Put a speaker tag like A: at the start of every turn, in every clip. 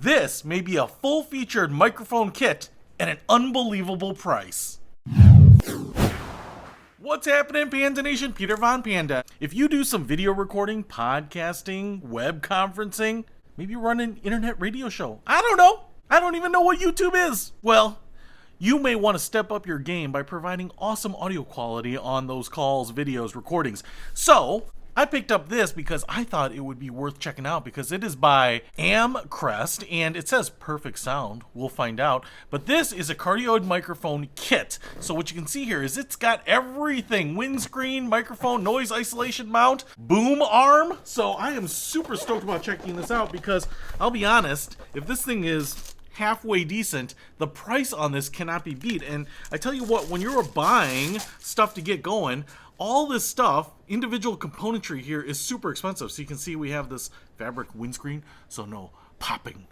A: This may be a full-featured microphone kit at an unbelievable price. What's happening, Panda Nation? Peter Von Panda. If you do some video recording, podcasting, web conferencing, maybe run an internet radio show. I don't know. I don't even know what YouTube is. Well, you may want to step up your game by providing awesome audio quality on those calls, videos, recordings. So I picked up this because I thought it would be worth checking out because it is by Amcrest and it says perfect sound. We'll find out. But this is a cardioid microphone kit. So what you can see here is it's got everything. Windscreen, microphone, noise isolation mount, boom arm. So I am super stoked about checking this out because I'll be honest, if this thing is halfway decent, the price on this cannot be beat. And I tell you what, when you're buying stuff to get going, all this stuff, individual componentry here is super expensive. So you can see we have this fabric windscreen, so no popping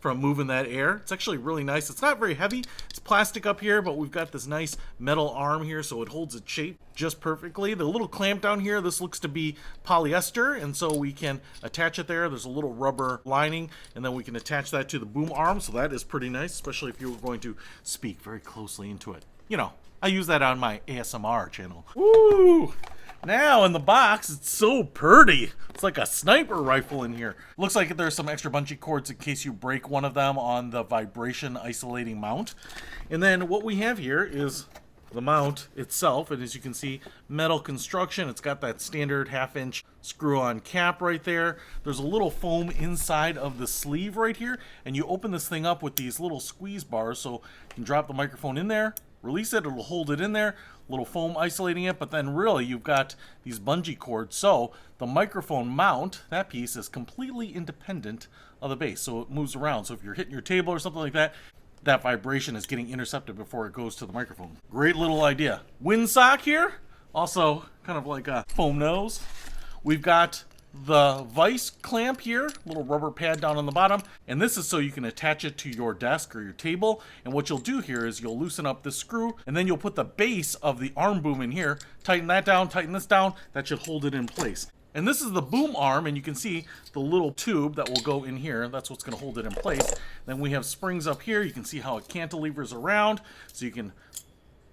A: from moving that air. It's actually really nice. It's not very heavy. It's plastic up here, but we've got this nice metal arm here, so it holds its shape just perfectly. The little clamp down here, this looks to be polyester, and so we can attach it there. There's a little rubber lining, and then we can attach that to the boom arm, so that is pretty nice, especially if you were going to speak very closely into it. You know, I use that on my ASMR channel. Woo! Now in the box, it's so pretty. It's like a sniper rifle in here. Looks like there's some extra bungee cords in case you break one of them on the vibration isolating mount. And then what we have here is the mount itself. And as you can see, metal construction. It's got that standard 1/2-inch screw-on cap right there. There's a little foam inside of the sleeve right here. And you open this thing up with these little squeeze bars. So you can drop the microphone in there, release it, it'll hold it in there, little foam isolating it, but then really you've got these bungee cords, so the microphone mount, that piece is completely independent of the base, so it moves around. So if you're hitting your table or something like that, that vibration is getting intercepted before it goes to the microphone. Great little idea. Windsock here, also kind of like a foam nose. We've got the vise clamp here, little rubber pad down on the bottom, and this is so you can attach it to your desk or your table. And what you'll do here is you'll loosen up this screw, and then you'll put the base of the arm boom in here, tighten that down, tighten this down, that should hold it in place. And this is the boom arm, and you can see the little tube that will go in here. That's what's going to hold it in place. Then we have springs up here. You can see how it cantilevers around, so you can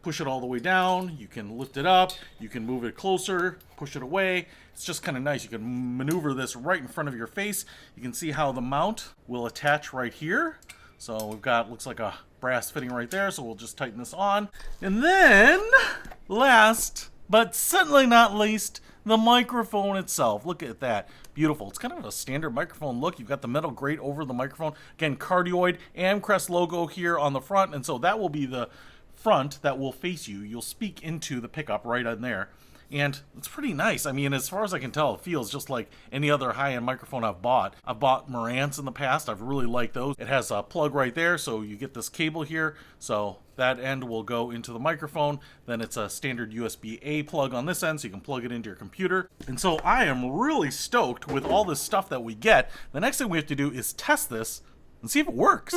A: push it all the way down, you can lift it up, you can move it closer, push it away. It's just kind of nice. You can maneuver this right in front of your face. You can see how the mount will attach right here. So we've got, looks like a brass fitting right there, so we'll just tighten this on. And then, last but certainly not least, the microphone itself. Look at that. Beautiful. It's kind of a standard microphone look. You've got the metal grate over the microphone. Again, Cardioid, Amcrest logo here on the front, and so that will be the front that will face you. You'll speak into the pickup right on there, and it's pretty nice. I mean, as far as I can tell, it feels just like any other high-end microphone I've bought. I've bought Marantz in the past. I've really liked those. It has a plug right there, so you get this cable here, so that end will go into the microphone. Then it's a standard USB-A plug on this end, so you can plug it into your computer. And so I am really stoked with all this stuff that we get. The next thing we have to do is test this and see if it works.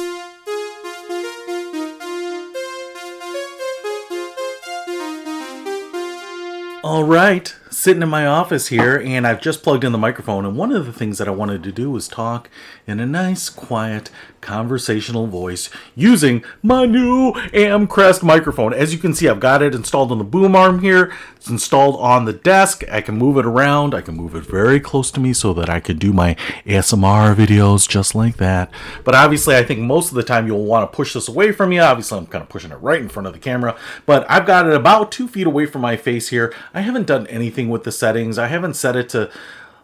A: All right, sitting in my office here, and I've just plugged in the microphone, and one of the things that I wanted to do was talk in a nice, quiet, conversational voice using my new Amcrest microphone. As you can see, I've got it installed on the boom arm here. It's installed on the desk. I can move it around. I can move it very close to me so that I could do my ASMR videos just like that. But obviously, I think most of the time you'll want to push this away from you. Obviously, I'm kind of pushing it right in front of the camera, but I've got it about 2 feet away from my face here. I haven't done anything with the settings. I haven't set it to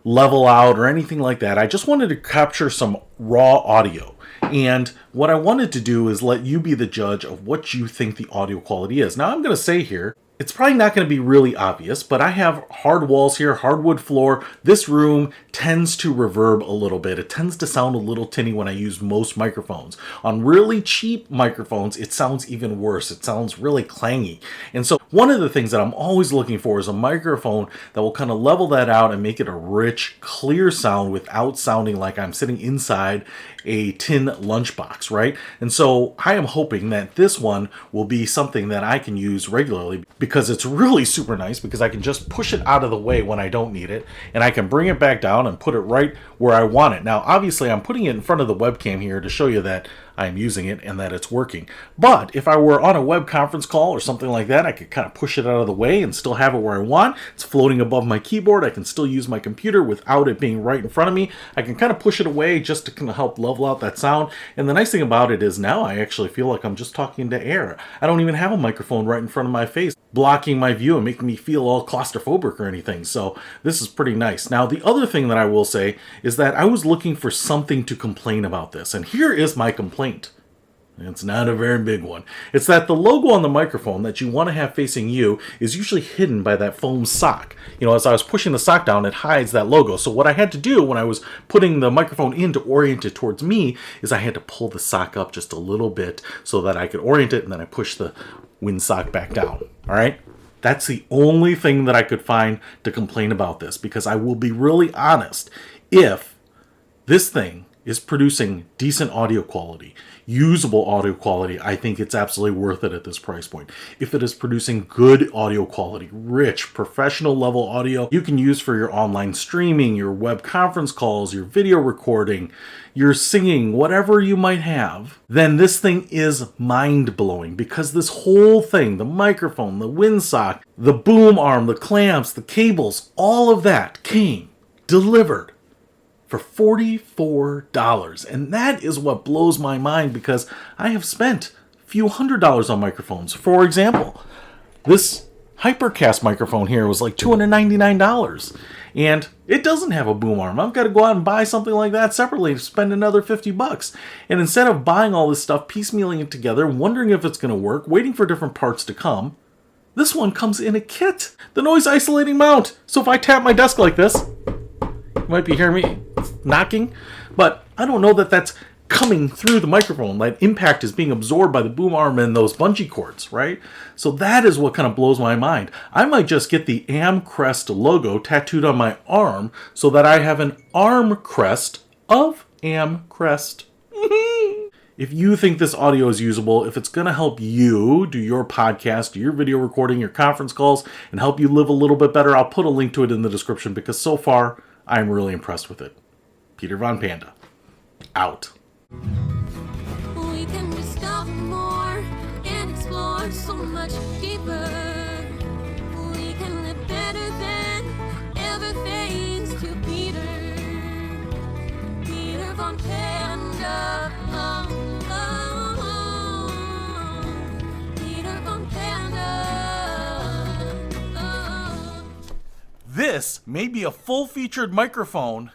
A: level out or anything like that. I just wanted to capture some raw audio. And what I wanted to do is let you be the judge of what you think the audio quality is. Now, I'm going to say here, it's probably not going to be really obvious, but I have hard walls here, hardwood floor. This room tends to reverb a little bit. It tends to sound a little tinny when I use most microphones. On really cheap microphones, it sounds even worse. It sounds really clangy. And so One of the things that I'm always looking for is a microphone that will kind of level that out and make it a rich, clear sound without sounding like I'm sitting inside a tin lunchbox, right? And so I am hoping that this one will be something that I can use regularly, because it's really super nice, because I can just push it out of the way when I don't need it, and I can bring it back down and put it right where I want it. Now, obviously, I'm putting it in front of the webcam here to show you that I'm using it and that it's working. But if I were on a web conference call or something like that, I could kind of push it out of the way and still have it where I want. It's floating above my keyboard. I can still use my computer without it being right in front of me. I can kind of push it away just to kind of help level out that sound. And the nice thing about it is now I actually feel like I'm just talking to air. I don't even have a microphone right in front of my face, blocking my view and making me feel all claustrophobic or anything. So this is pretty nice. Now, the other thing that I will say is that I was looking for something to complain about this. And here is my complaint. It's not a very big one. It's that the logo on the microphone that you want to have facing you is usually hidden by that foam sock. You know, as I was pushing the sock down, it hides that logo. So what I had to do when I was putting the microphone in to orient it towards me is I had to pull the sock up just a little bit so that I could orient it, and then I push the windsock back down. All right? That's the only thing that I could find to complain about this, because I will be really honest. If this thing is producing decent audio quality, usable audio quality, I think it's absolutely worth it at this price point. If it is producing good audio quality, rich, professional level audio you can use for your online streaming, your web conference calls, your video recording, your singing, whatever you might have, then this thing is mind-blowing, because this whole thing, the microphone, the windsock, the boom arm, the clamps, the cables, all of that came delivered for $44. And that is what blows my mind, because I have spent a few $100s on microphones. For example, this Hypercast microphone here was like $299. And it doesn't have a boom arm. I've got to go out and buy something like that separately to spend another $50. And instead of buying all this stuff, piecemealing it together, wondering if it's going to work, waiting for different parts to come, this one comes in a kit. The noise isolating mount. So if I tap my desk like this, you might be hearing me knocking, but I don't know that that's coming through the microphone. That impact is being absorbed by the boom arm and those bungee cords, right? So that is what kind of blows my mind. I might just get the Amcrest logo tattooed on my arm so that I have an arm crest of Amcrest. If you think this audio is usable, if it's going to help you do your podcast, do your video recording, your conference calls, and help you live a little bit better, I'll put a link to it in the description, because so far, I'm really impressed with it. Peter Von Panda, out.
B: We can discover more and explore so much deeper. We can live better than ever thanks to Peter. Peter Von Panda. Peter Von Panda.
A: This may be a full-featured microphone